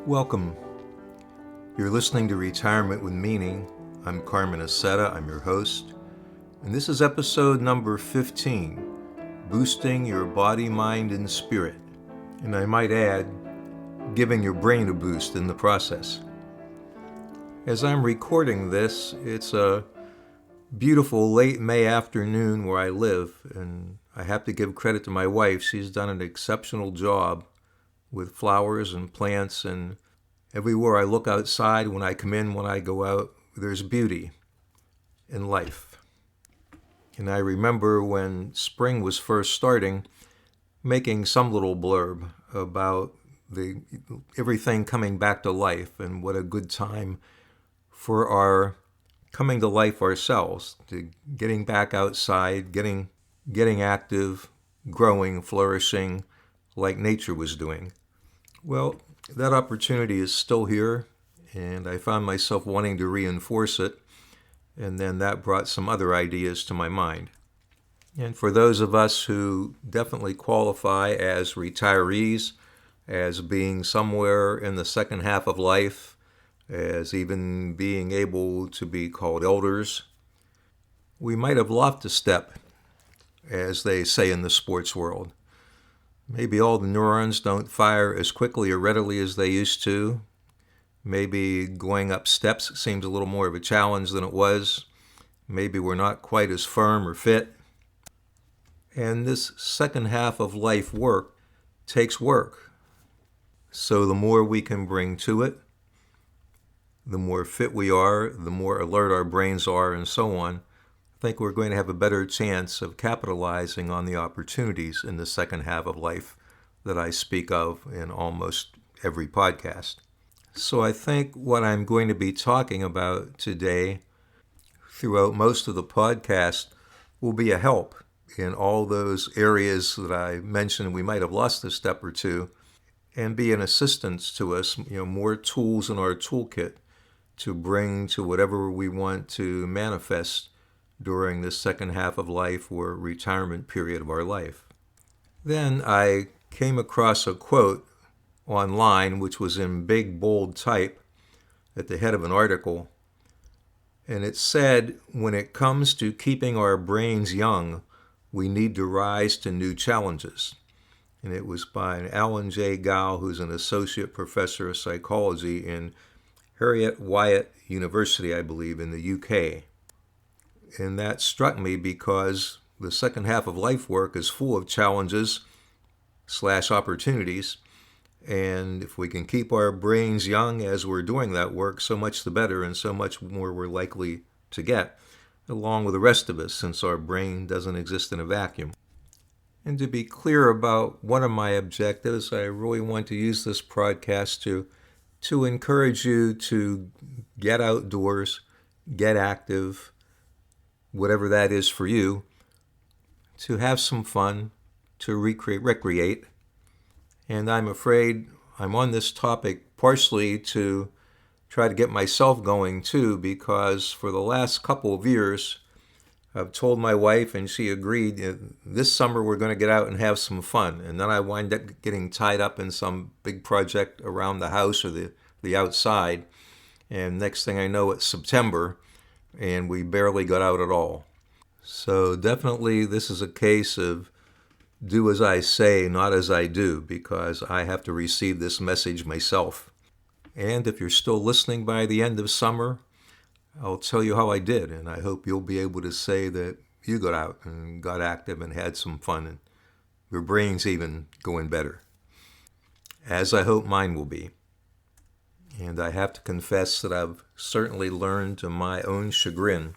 Welcome. You're listening to Retirement with Meaning. I'm Carmen Aceta, I'm your host, and this is episode number 15, Boosting Your Body, Mind, and Spirit. And I might add, giving your brain a boost in the process. As I'm recording this, it's a beautiful late May afternoon where I live, and I have to give credit to my wife. She's done an exceptional job with flowers and plants, and everywhere I look outside, when I come in, when I go out, there's beauty in life. And I remember when spring was first starting, making some little blurb about everything coming back to life and what a good time for our coming to life ourselves, to getting back outside, getting active, growing, flourishing like nature was doing. Well, that opportunity is still here, and I found myself wanting to reinforce it, and then that brought some other ideas to my mind. And for those of us who definitely qualify as retirees, as being somewhere in the second half of life, as even being able to be called elders, we might have lost a step, as they say in the sports world. Maybe all the neurons don't fire as quickly or readily as they used to. Maybe going up steps seems a little more of a challenge than it was. Maybe we're not quite as firm or fit. And this second half of life work takes work. So the more we can bring to it, the more fit we are, the more alert our brains are, and so on, I think we're going to have a better chance of capitalizing on the opportunities in the second half of life that I speak of in almost every podcast. So I think what I'm going to be talking about today throughout most of the podcast will be a help in all those areas that I mentioned we might have lost a step or two, and be an assistance to us, more tools in our toolkit to bring to whatever we want to manifest during the second half of life or retirement period of our life. Then I came across a quote online, which was in big, bold type at the head of an article, and it said, "When it comes to keeping our brains young, we need to rise to new challenges." And it was by Alan J. Gow, who's an associate professor of psychology in Heriot-Watt University, I believe, in the UK. And that struck me because the second half of life work is full of challenges / opportunities. And if we can keep our brains young as we're doing that work, so much the better, and so much more we're likely to get, along with the rest of us, since our brain doesn't exist in a vacuum. And to be clear about one of my objectives, I really want to use this podcast to encourage you to get outdoors, get active, whatever that is for you, to have some fun, to recreate. And I'm afraid I'm on this topic partially to try to get myself going too, because for the last couple of years, I've told my wife, and she agreed, this summer we're going to get out and have some fun. And then I wind up getting tied up in some big project around the house or the outside. And next thing I know, it's September, and we barely got out at all. So definitely this is a case of do as I say, not as I do, because I have to receive this message myself. And if you're still listening by the end of summer, I'll tell you how I did, and I hope you'll be able to say that you got out and got active and had some fun, and your brain's even going better, as I hope mine will be. And I have to confess that I've certainly learned to my own chagrin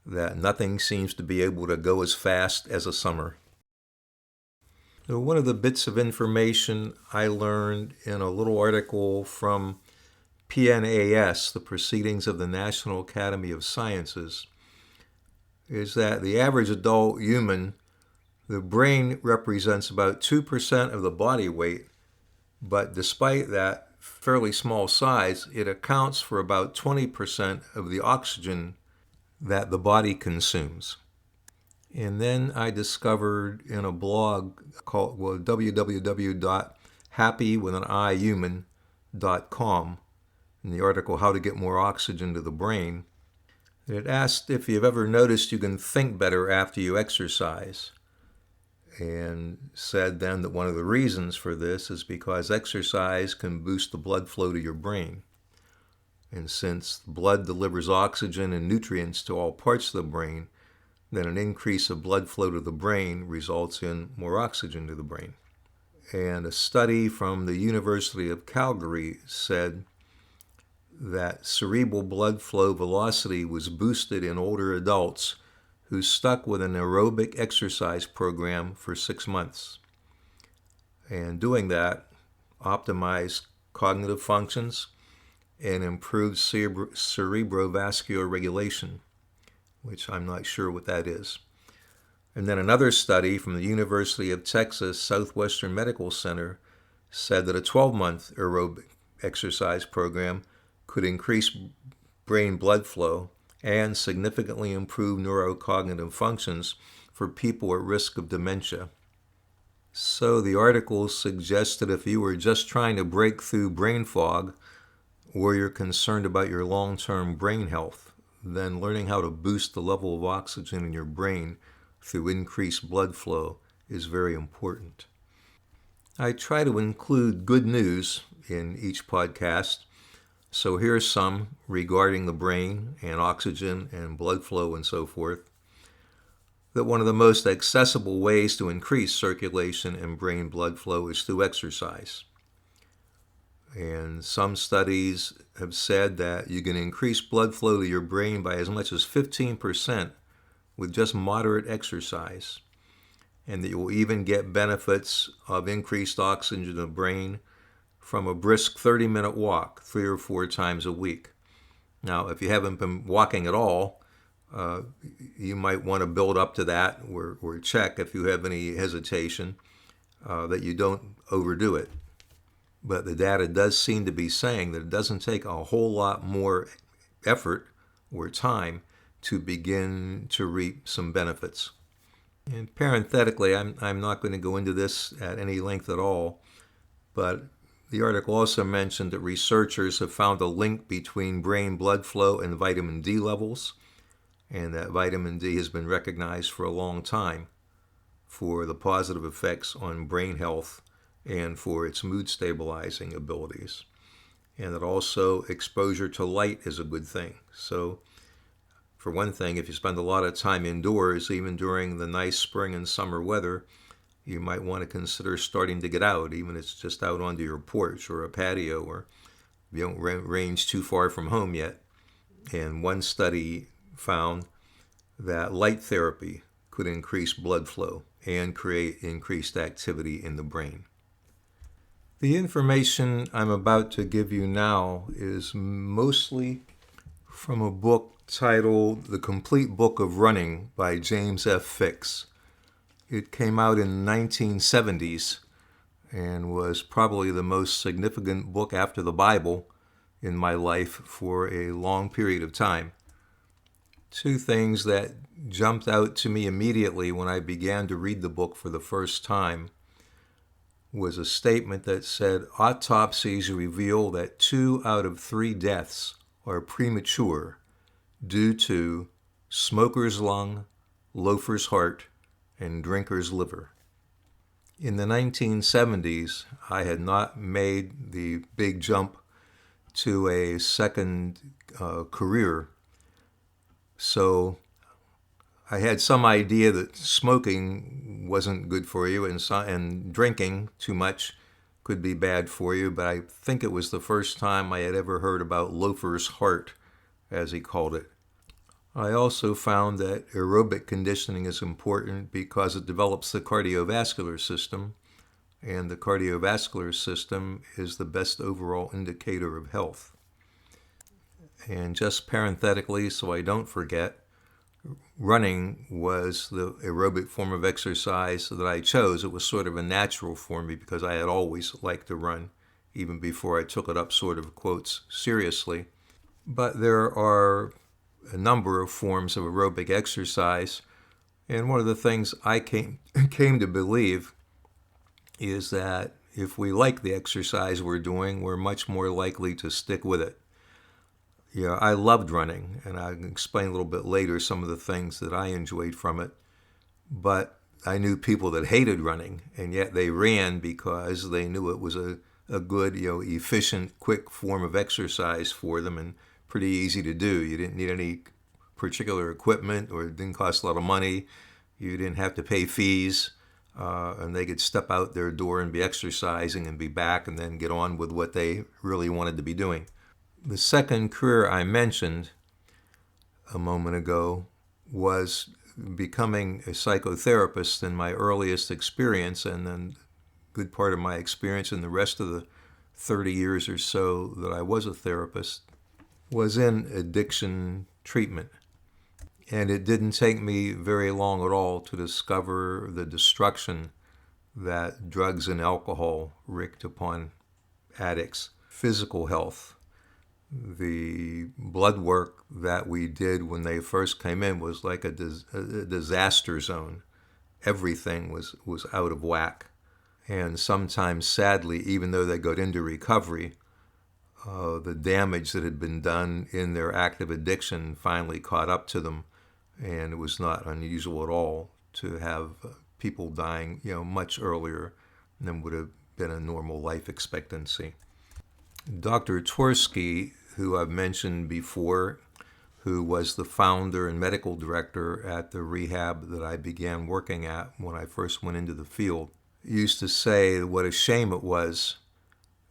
that nothing seems to be able to go as fast as a summer. So one of the bits of information I learned in a little article from PNAS, the Proceedings of the National Academy of Sciences, is that the average adult human, the brain represents about 2% of the body weight, but despite that fairly small size, it accounts for about 20% of the oxygen that the body consumes. And then I discovered in a blog called www.happyhuman.com in the article How to Get More Oxygen to the Brain. It asked if you've ever noticed you can think better after you exercise, and said then that one of the reasons for this is because exercise can boost the blood flow to your brain. And since blood delivers oxygen and nutrients to all parts of the brain, then an increase of blood flow to the brain results in more oxygen to the brain. And a study from the University of Calgary said that cerebral blood flow velocity was boosted in older adults who stuck with an aerobic exercise program for 6 months. And doing that optimized cognitive functions and improved cerebrovascular regulation, which I'm not sure what that is. And then another study from the University of Texas Southwestern Medical Center said that a 12-month aerobic exercise program could increase brain blood flow and significantly improve neurocognitive functions for people at risk of dementia. So the article suggests that if you were just trying to break through brain fog, or you're concerned about your long-term brain health, then learning how to boost the level of oxygen in your brain through increased blood flow is very important. I try to include good news in each podcast, so here's some regarding the brain and oxygen and blood flow and so forth. That one of the most accessible ways to increase circulation and brain blood flow is through exercise. And some studies have said that you can increase blood flow to your brain by as much as 15% with just moderate exercise, and that you will even get benefits of increased oxygen in the brain from a brisk 30-minute walk 3 or 4 times a week. Now, if you haven't been walking at all, you might want to build up to that or check if you have any hesitation that you don't overdo it. But the data does seem to be saying that it doesn't take a whole lot more effort or time to begin to reap some benefits. And parenthetically, I'm not going to go into this at any length at all, but the article also mentioned that researchers have found a link between brain blood flow and vitamin D levels, and that vitamin D has been recognized for a long time for the positive effects on brain health and for its mood stabilizing abilities. And that also exposure to light is a good thing. So, for one thing, if you spend a lot of time indoors, even during the nice spring and summer weather, you might want to consider starting to get out, even if it's just out onto your porch or a patio, or you don't range too far from home yet. And one study found that light therapy could increase blood flow and create increased activity in the brain. The information I'm about to give you now is mostly from a book titled The Complete Book of Running by James F. Fix. It came out in the 1970s and was probably the most significant book after the Bible in my life for a long period of time. 2 things that jumped out to me immediately when I began to read the book for the first time was a statement that said autopsies reveal that 2 out of 3 deaths are premature due to smoker's lung, loafer's heart, and drinker's liver. In the 1970s, I had not made the big jump to a second career, so I had some idea that smoking wasn't good for you and drinking too much could be bad for you, but I think it was the first time I had ever heard about loafer's heart, as he called it. I also found that aerobic conditioning is important because it develops the cardiovascular system, and the cardiovascular system is the best overall indicator of health. And just parenthetically, so I don't forget, running was the aerobic form of exercise that I chose. It was sort of a natural for me because I had always liked to run, even before I took it up sort of, quotes, seriously. But there are a number of forms of aerobic exercise, and one of the things I came to believe is that if we like the exercise we're doing, we're much more likely to stick with it. Yeah, I loved running, and I can explain a little bit later some of the things that I enjoyed from it. But I knew people that hated running, and yet they ran because they knew it was a good, efficient, quick form of exercise for them and pretty easy to do. You didn't need any particular equipment, or it didn't cost a lot of money. You didn't have to pay fees, and they could step out their door and be exercising and be back and then get on with what they really wanted to be doing. The second career I mentioned a moment ago was becoming a psychotherapist. In my earliest experience, and then a good part of my experience in the rest of the 30 years or so that I was a therapist, was in addiction treatment. And it didn't take me very long at all to discover the destruction that drugs and alcohol wreaked upon addicts' physical health. The blood work that we did when they first came in was like a disaster zone. Everything was out of whack. And sometimes, sadly, even though they got into recovery, the damage that had been done in their active addiction finally caught up to them. And it was not unusual at all to have people dying, much earlier than would have been a normal life expectancy. Dr. Tversky, who I've mentioned before, who was the founder and medical director at the rehab that I began working at when I first went into the field, used to say what a shame it was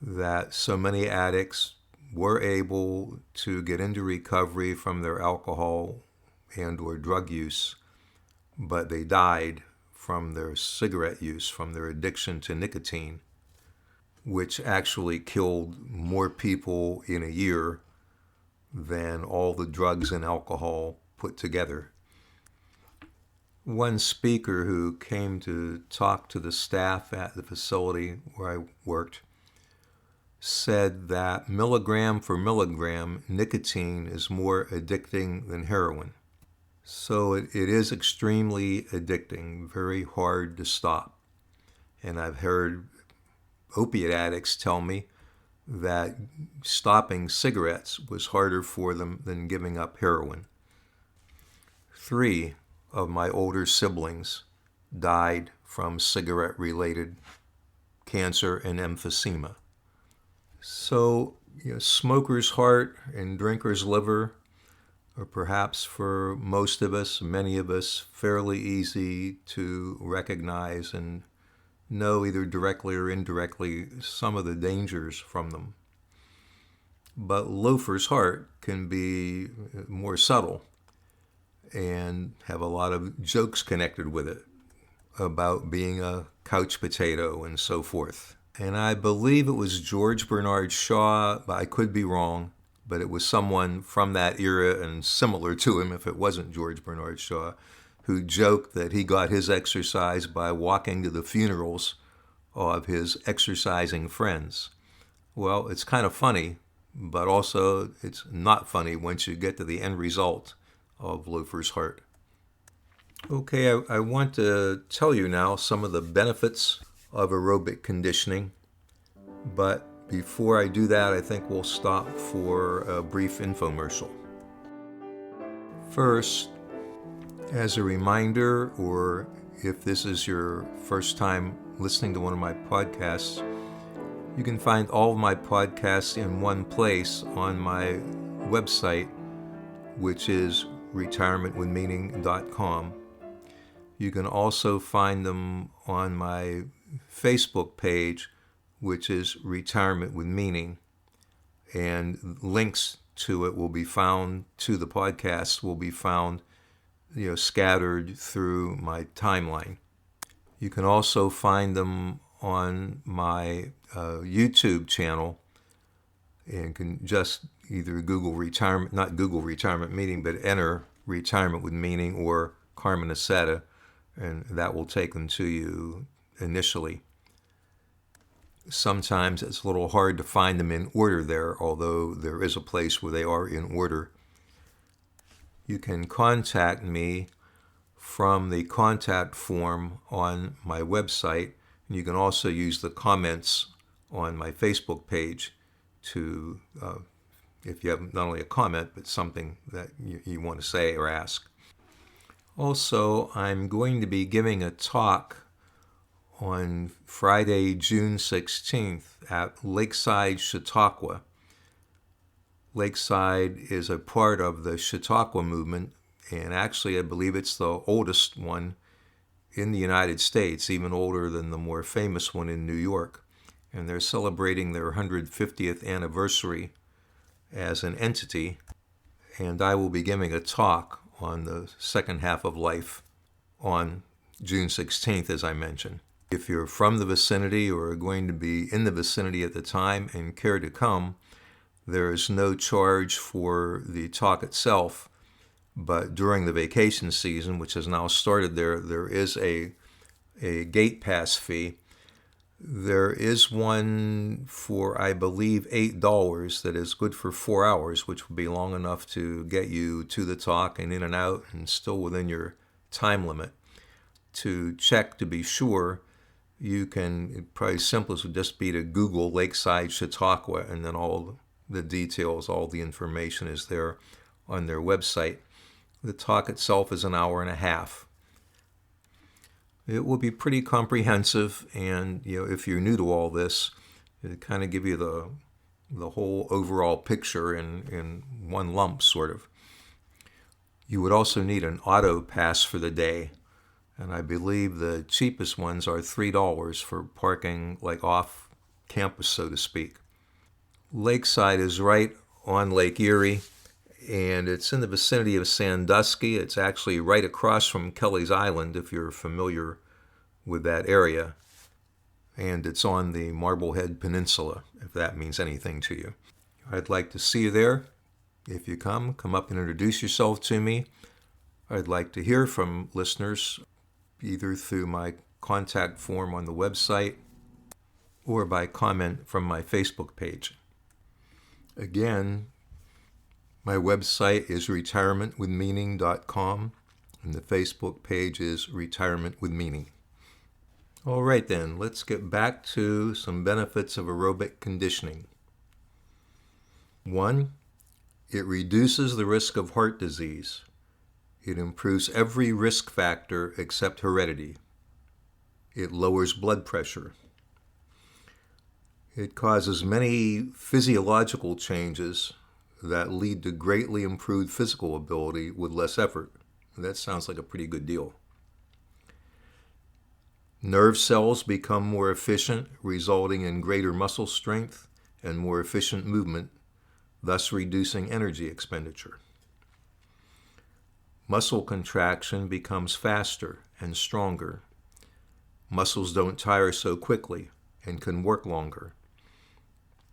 that so many addicts were able to get into recovery from their alcohol and or drug use, but they died from their cigarette use, from their addiction to nicotine, which actually killed more people in a year than all the drugs and alcohol put together. One speaker who came to talk to the staff at the facility where I worked said that milligram for milligram, nicotine is more addicting than heroin. So it is extremely addicting, very hard to stop. And I've heard opiate addicts tell me that stopping cigarettes was harder for them than giving up heroin. 3 of my older siblings died from cigarette-related cancer and emphysema. So, smoker's heart and drinker's liver are perhaps for most of us, many of us, fairly easy to recognize and know either directly or indirectly some of the dangers from them. But loafer's heart can be more subtle and have a lot of jokes connected with it about being a couch potato and so forth. And I believe it was George Bernard Shaw, but I could be wrong, but it was someone from that era and similar to him, if it wasn't George Bernard Shaw, who joked that he got his exercise by walking to the funerals of his exercising friends. Well, it's kind of funny, but also it's not funny once you get to the end result of Loafer's heart. Okay, I want to tell you now some of the benefits of aerobic conditioning, but before I do that, I think we'll stop for a brief infomercial. First, as a reminder, or if this is your first time listening to one of my podcasts, you can find all of my podcasts in one place on my website, which is retirementwithmeaning.com. You can also find them on my Facebook page, which is Retirement with Meaning, and links to it will be found, to the podcast will be found, scattered through my timeline. You can also find them on my YouTube channel, and can just either Google retirement, not Google Retirement Meaning, but enter Retirement with Meaning or Carmen Aceta, and that will take them to you initially. Sometimes it's a little hard to find them in order there, although there is a place where they are in order. You can contact me from the contact form on my website. You can also use the comments on my Facebook page to, if you have not only a comment, but something that you want to say or ask. Also, I'm going to be giving a talk on Friday, June 16th at Lakeside, Chautauqua. Lakeside is a part of the Chautauqua movement, and actually I believe it's the oldest one in the United States, even older than the more famous one in New York. And they're celebrating their 150th anniversary as an entity, and I will be giving a talk on the second half of life on June 16th, as I mentioned. If you're from the vicinity or are going to be in the vicinity at the time and care to come, there is no charge for the talk itself, but during the vacation season, which has now started, there is a gate pass fee. There is one for, I believe, $8 that is good for 4 hours, which will be long enough to get you to the talk and in and out and still within your time limit. To check to be sure, you can, probably simplest would just be to Google Lakeside Chautauqua, and then all the details, all the information is there on their website. The talk itself is an hour and a half. It will be pretty comprehensive, and if you're new to all this, it kind of give you the whole overall picture in one lump, sort of. You would also need an auto pass for the day, and I believe the cheapest ones are $3 for parking like off campus, so to speak. Lakeside is right on Lake Erie, and it's in the vicinity of Sandusky. It's actually right across from Kelly's Island, if you're familiar with that area. And it's on the Marblehead Peninsula, if that means anything to you. I'd like to see you there. If you come up and introduce yourself to me. I'd like to hear from listeners, either through my contact form on the website or by comment from my Facebook page. Again, my website is retirementwithmeaning.com, and the Facebook page is Retirement with Meaning. All right then, let's get back to some benefits of aerobic conditioning. 1, it reduces the risk of heart disease. It improves every risk factor except heredity. It lowers blood pressure. It causes many physiological changes that lead to greatly improved physical ability with less effort. That sounds like a pretty good deal. Nerve cells become more efficient, resulting in greater muscle strength and more efficient movement, thus reducing energy expenditure. Muscle contraction becomes faster and stronger. Muscles don't tire so quickly and can work longer.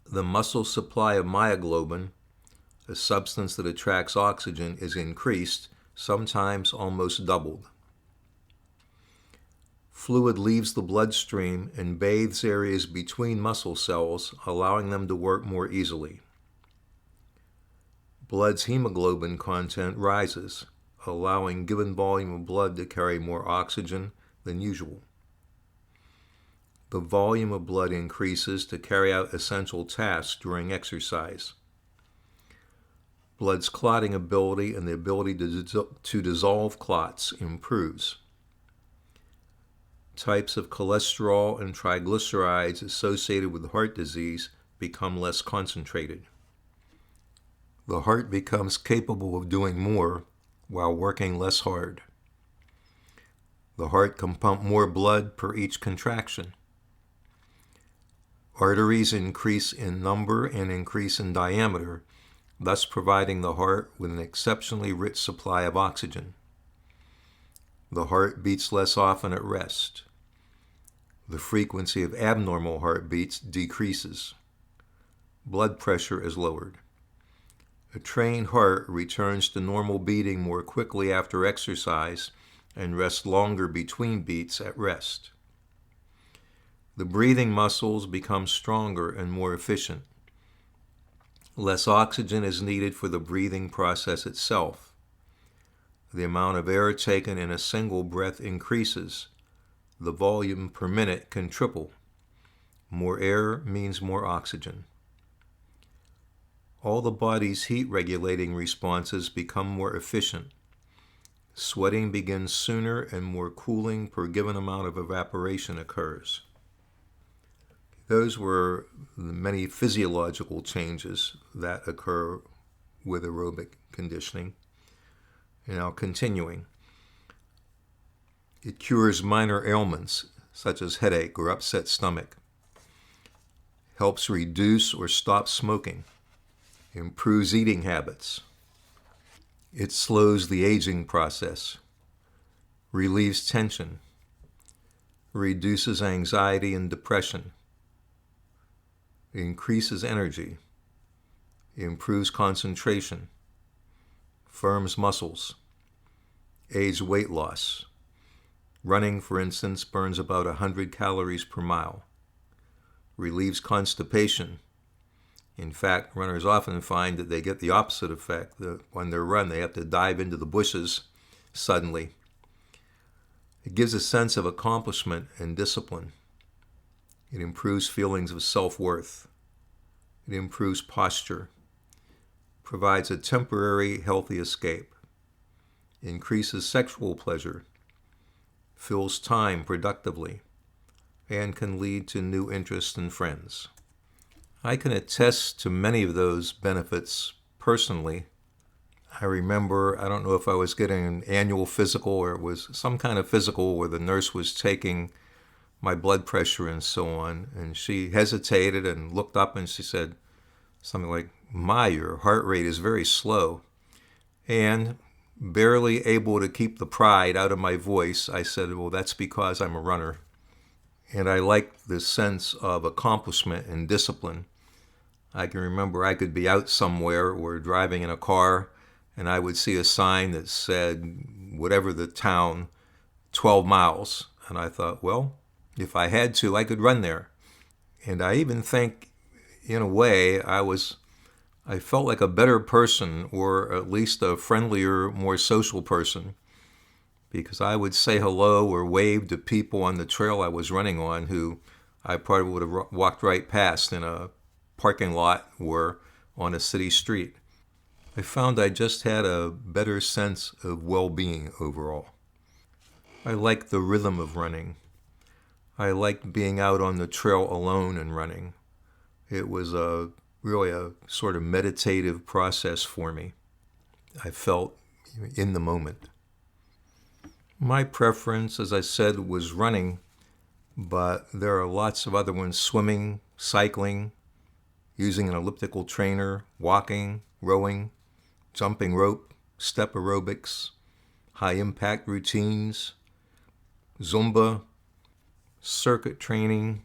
The muscle supply of myoglobin, a substance that attracts oxygen, is increased, sometimes almost doubled. Fluid leaves the bloodstream and bathes areas between muscle cells, allowing them to work more easily. Blood's hemoglobin content rises, allowing given volume of blood to carry more oxygen than usual. The volume of blood increases to carry out essential tasks during exercise. Blood's clotting ability and the ability to dissolve clots improves. Types of cholesterol and triglycerides associated with heart disease become less concentrated. The heart becomes capable of doing more while working less hard. The heart can pump more blood per each contraction. Arteries increase in number and increase in diameter, thus providing the heart with an exceptionally rich supply of oxygen. The heart beats less often at rest. The frequency of abnormal heartbeats decreases. Blood pressure is lowered. A trained heart returns to normal beating more quickly after exercise and rests longer between beats at rest. The breathing muscles become stronger and more efficient. Less oxygen is needed for the breathing process itself. The amount of air taken in a single breath increases, the volume per minute can triple. More air means more oxygen. All the body's heat-regulating responses become more efficient. Sweating begins sooner and more cooling per given amount of evaporation occurs. Those were the many physiological changes that occur with aerobic conditioning. Now, continuing. It cures minor ailments such as headache or upset stomach. Helps reduce or stop smoking. Improves eating habits. It slows the aging process. Relieves tension. Reduces anxiety and depression. Increases energy. Improves concentration. Firms muscles. Aids weight loss. Running, for instance, burns about 100 calories per mile. Relieves constipation. In fact, runners often find that they get the opposite effect. When they run, they have to dive into the bushes suddenly. It gives a sense of accomplishment and discipline. It improves feelings of self-worth. It improves posture. Provides a temporary healthy escape. Increases sexual pleasure. Fills time productively. And can lead to new interests and friends. I can attest to many of those benefits personally. I remember, I don't know if I was getting an annual physical or it was some kind of physical where the nurse was taking my blood pressure and so on, and she hesitated and looked up and she said something like, your heart rate is very slow. And barely able to keep the pride out of my voice, I said, well, that's because I'm a runner. And I liked this sense of accomplishment and discipline. I can remember I could be out somewhere or driving in a car, and I would see a sign that said, whatever the town, 12 miles. And I thought, well, if I had to, I could run there. And I even think, in a way, I felt like a better person, or at least a friendlier, more social person, because I would say hello or wave to people on the trail I was running on who I probably would have walked right past in a parking lot or on a city street. I found I just had a better sense of well-being overall. I liked the rhythm of running. I liked being out on the trail alone and running. It was really a sort of meditative process for me. I felt in the moment. My preference, as I said, was running, but there are lots of other ones: swimming, cycling, using an elliptical trainer, walking, rowing, jumping rope, step aerobics, high-impact routines, Zumba, circuit training,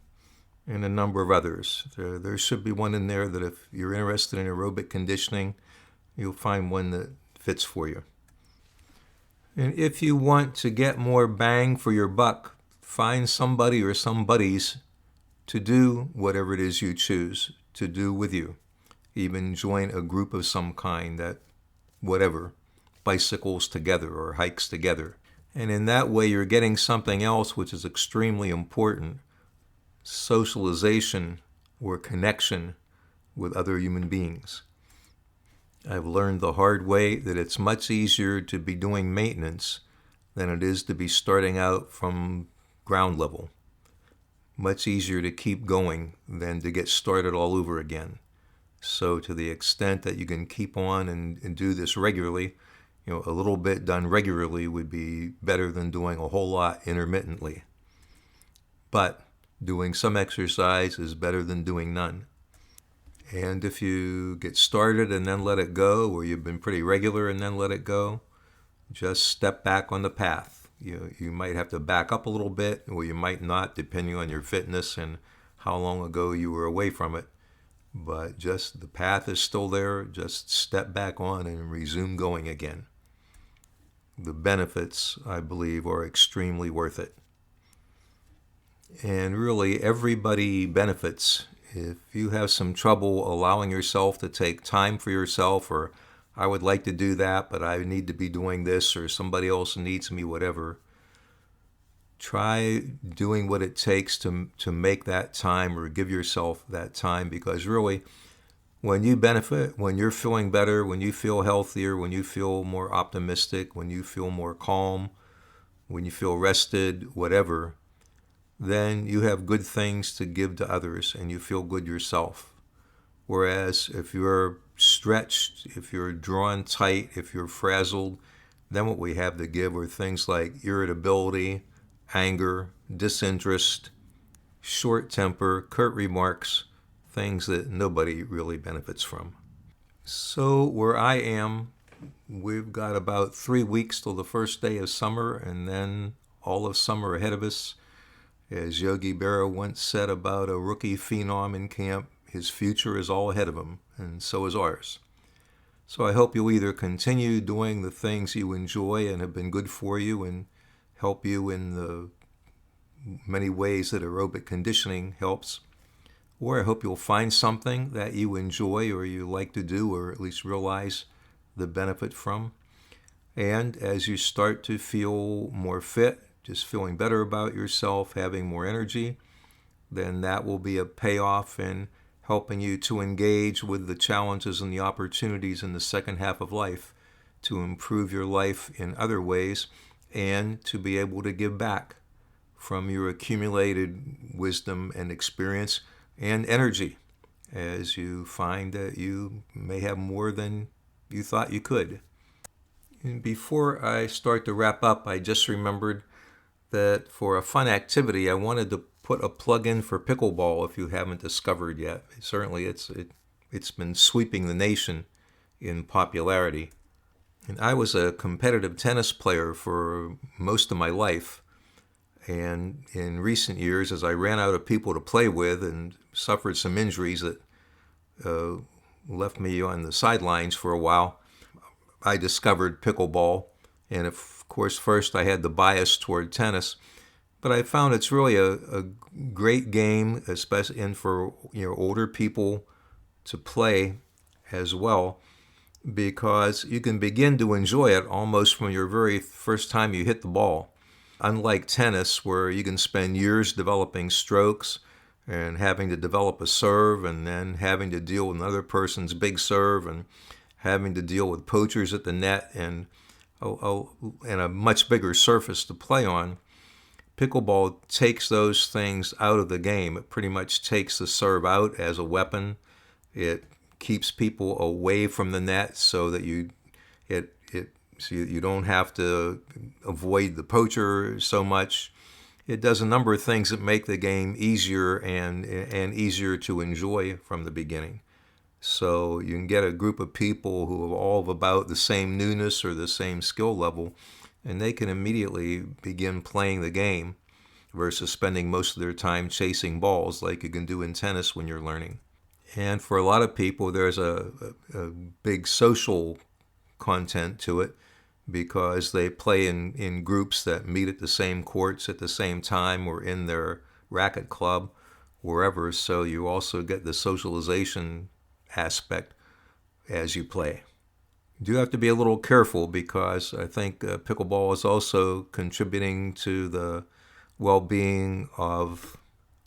and a number of others. There should be one in there that if you're interested in aerobic conditioning, you'll find one that fits for you. And if you want to get more bang for your buck, find somebody or some buddies to do whatever it is you choose to do with you. Even join a group of some kind that, whatever, bicycles together or hikes together. And in that way, you're getting something else which is extremely important: socialization or connection with other human beings. I've learned the hard way that it's much easier to be doing maintenance than it is to be starting out from ground level. Much easier to keep going than to get started all over again. So to the extent that you can keep on and do this regularly, a little bit done regularly would be better than doing a whole lot intermittently. But doing some exercise is better than doing none. And if you get started and then let it go, or you've been pretty regular and then let it go, just step back on the path. You might have to back up a little bit, or you might not, depending on your fitness and how long ago you were away from it. But just the path is still there. Just step back on and resume going again. The benefits, I believe, are extremely worth it. And really, everybody benefits. If you have some trouble allowing yourself to take time for yourself, or I would like to do that, but I need to be doing this, or somebody else needs me, whatever, try doing what it takes to make that time or give yourself that time, because really, when you benefit, when you're feeling better, when you feel healthier, when you feel more optimistic, when you feel more calm, when you feel rested, whatever, then you have good things to give to others and you feel good yourself. Whereas if you're stretched, if you're drawn tight, if you're frazzled, then what we have to give are things like irritability, anger, disinterest, short temper, curt remarks, things that nobody really benefits from. So where I am, we've got about 3 weeks till the first day of summer, and then all of summer ahead of us. As Yogi Berra once said about a rookie phenom in camp, his future is all ahead of him, and so is ours. So I hope you'll either continue doing the things you enjoy and have been good for you and help you in the many ways that aerobic conditioning helps, or I hope you'll find something that you enjoy or you like to do, or at least realize the benefit from. And as you start to feel more fit, just feeling better about yourself, having more energy, then that will be a payoff in helping you to engage with the challenges and the opportunities in the second half of life to improve your life in other ways and to be able to give back from your accumulated wisdom and experience and energy as you find that you may have more than you thought you could. And before I start to wrap up, I just remembered that for a fun activity, I wanted to put a plug in for pickleball if you haven't discovered yet. Certainly it's been sweeping the nation in popularity. And I was a competitive tennis player for most of my life. And in recent years, as I ran out of people to play with and suffered some injuries that left me on the sidelines for a while, I discovered pickleball. And of course, first I had the bias toward tennis, but I found it's really a great game, especially and for older people to play as well, because you can begin to enjoy it almost from your very first time you hit the ball. Unlike tennis, where you can spend years developing strokes and having to develop a serve and then having to deal with another person's big serve and having to deal with poachers at the net and a much bigger surface to play on, pickleball takes those things out of the game. It pretty much takes the serve out as a weapon. It keeps people away from the net so that you don't have to avoid the poacher so much. It does a number of things that make the game easier and easier to enjoy from the beginning. So you can get a group of people who are all of about the same newness or the same skill level, and they can immediately begin playing the game versus spending most of their time chasing balls like you can do in tennis when you're learning. And for a lot of people, there's a big social content to it because they play in groups that meet at the same courts at the same time or in their racket club, wherever. So you also get the socialization aspect as you play. You do have to be a little careful because I think pickleball is also contributing to the well-being of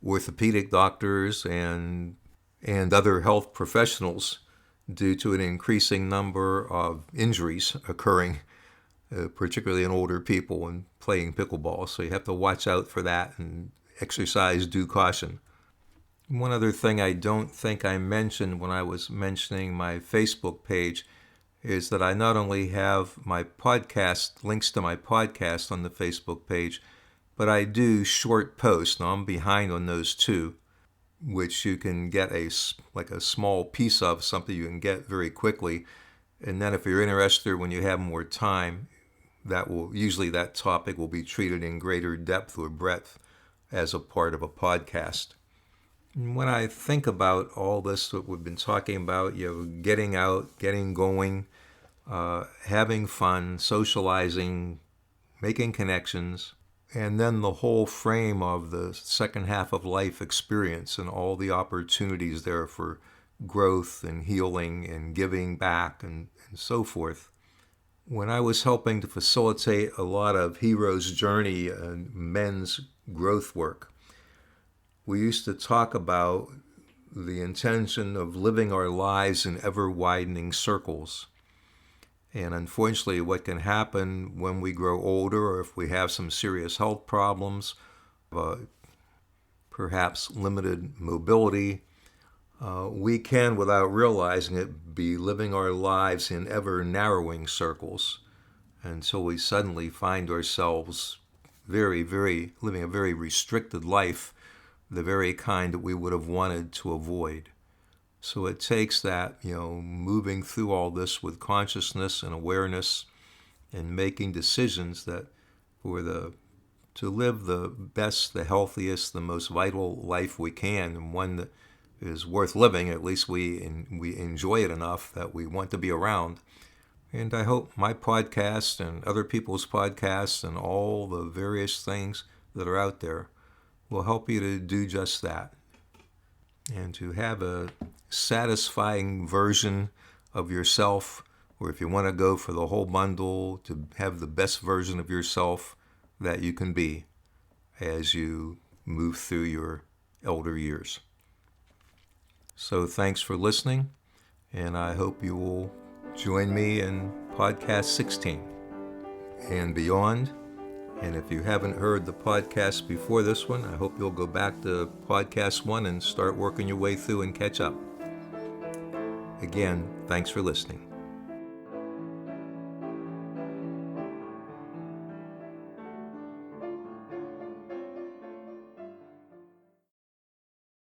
orthopedic doctors and other health professionals due to an increasing number of injuries occurring, particularly in older people when playing pickleball. So you have to watch out for that and exercise due caution. One other thing I don't think I mentioned when I was mentioning my Facebook page is that I not only have my podcast, links to my podcast on the Facebook page, but I do short posts. Now I'm behind on those too, which you can get a small piece of, something you can get very quickly. And then if you're interested when you have more time, that topic will be treated in greater depth or breadth as a part of a podcast. When I think about all this that we've been talking about, getting out, getting going, having fun, socializing, making connections, and then the whole frame of the second half of life experience and all the opportunities there for growth and healing and giving back and so forth. When I was helping to facilitate a lot of hero's journey and men's growth work, we used to talk about the intention of living our lives in ever-widening circles. And unfortunately, what can happen when we grow older, or if we have some serious health problems, perhaps limited mobility, we can, without realizing it, be living our lives in ever narrowing circles until we suddenly find ourselves living a very restricted life, the very kind that we would have wanted to avoid. So it takes that, moving through all this with consciousness and awareness and making decisions that to live the best, the healthiest, the most vital life we can, and one that is worth living. At least we enjoy it enough that we want to be around. And I hope my podcast and other people's podcasts and all the various things that are out there will help you to do just that, and to have a satisfying version of yourself, or if you want to go for the whole bundle, to have the best version of yourself that you can be as you move through your elder years. So thanks for listening, and I hope you will join me in podcast 16 and beyond. And if you haven't heard the podcast before this one, I hope you'll go back to podcast 1 and start working your way through and catch up. Again, thanks for listening.